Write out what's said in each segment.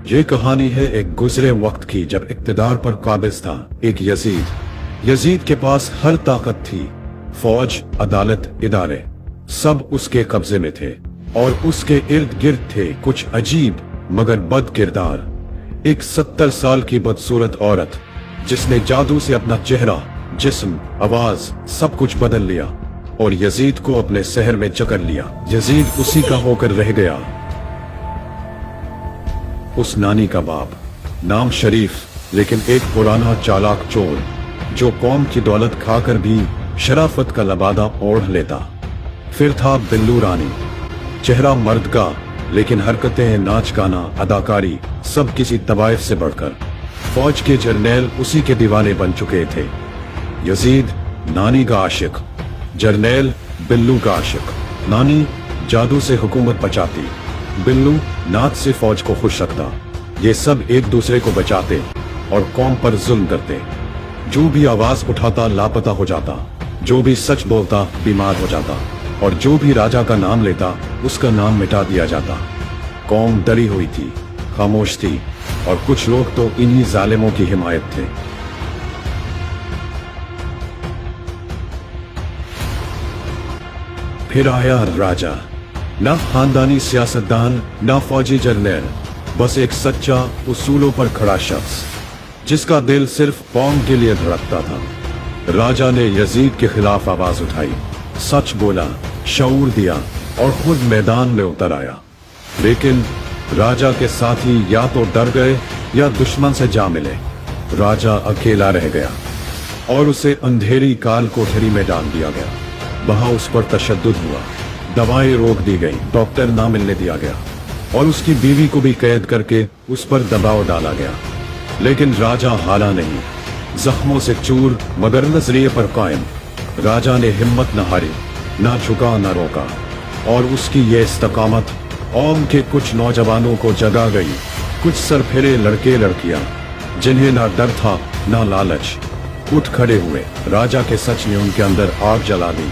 ये कहानी है एक गुजरे वक्त की, जब इक्तदार पर काबिज था एक यजीद के पास हर ताकत थी। फौज, अदालत, इदारे सब उसके कब्जे में थे और उसके इर्द गिर्द थे कुछ अजीब मगर बद किरदार। एक 70 साल की बदसूरत औरत जिसने जादू से अपना चेहरा, जिस्म, आवाज सब कुछ बदल लिया और यजीद को अपने शहर में जकड़ लिया। यजीद उसी का होकर रह गया। उस नानी का बाप, नाम शरीफ, लेकिन एक पुराना चालाक चोर जो कौम की दौलत खाकर भी शराफत का लबादा ओढ़ लेता। फिर था बिल्लू रानी, चेहरा मर्द का लेकिन हरकतें, नाच गाना, अदाकारी सब किसी तवाइफ से बढ़कर। फौज के जर्नैल उसी के दीवाने बन चुके थे। यजीद नानी का आशिक, जर्नैल बिल्लू का आशिक। नानी जादू से हुकूमत बचाती, बिल्लू नाच से फौज को खुश रखता। ये सब एक दूसरे को बचाते और कौम पर जुल्म करते। जो भी आवाज उठाता लापता हो जाता, जो भी सच बोलता बीमार हो जाता और जो भी राजा का नाम लेता उसका नाम मिटा दिया जाता। कौम डरी हुई थी, खामोश थी और कुछ लोग तो इन्हीं जालिमों की हिमायत थे। फिर आया राजा, ना खानदानी सियासतदान, ना फौजी जर्नैल, बस एक सच्चा उसूलों पर खड़ा शख्स जिसका दिल सिर्फ कौम के लिए धड़कता था। राजा ने यजीद के खिलाफ आवाज उठाई, सच बोला, शऊर दिया और खुद मैदान में उतर आया। लेकिन राजा के साथी या तो डर गए या दुश्मन से जा मिले। राजा अकेला रह गया और उसे अंधेरी काल कोठरी में डाल दिया गया। वहां उस पर तशद्दुद हुआ, दवाएं रोक दी गई, डॉक्टर ना मिलने दिया गया और उसकी बीवी को भी कैद करके उस पर दबाव डाला गया। लेकिन राजा हारा नहीं, जख्मों से चूर मगर नजरिए पर कायम। राजा ने हिम्मत न हारी, ना झुका ना रोका और उसकी ये इस्तकामत कौम के कुछ नौजवानों को जगा गई। कुछ सरफिरे लड़के लड़कियां जिन्हें ना डर था ना लालच, उठ खड़े हुए। राजा के सच ने उनके अंदर आग जला दी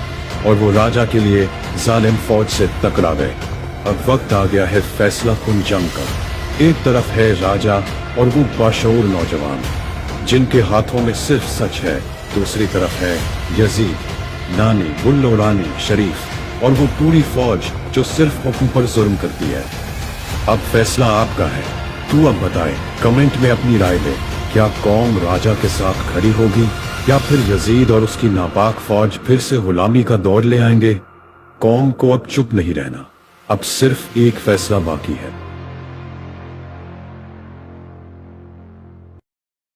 और वो राजा के लिए जालिम फौज से टकरा गए। अब वक्त आ गया है फैसला कुन जंग का। एक तरफ है राजा और वो बाशऊर नौजवान जिनके हाथों में सिर्फ सच है। दूसरी तरफ है यजीद, नानी, बिल्लू रानी, शरीफ और वो पूरी फौज जो सिर्फ हुक्म पर जुल्म करती है। अब फैसला आपका है। तू अब बताए, कमेंट में अपनी राय दे। क्या कौम राजा के साथ खड़ी होगी या फिर यजीद और उसकी नापाक फौज फिर से गुलामी का दौर ले आएंगे? कौम को अब चुप नहीं रहना, अब सिर्फ एक फैसला बाकी है।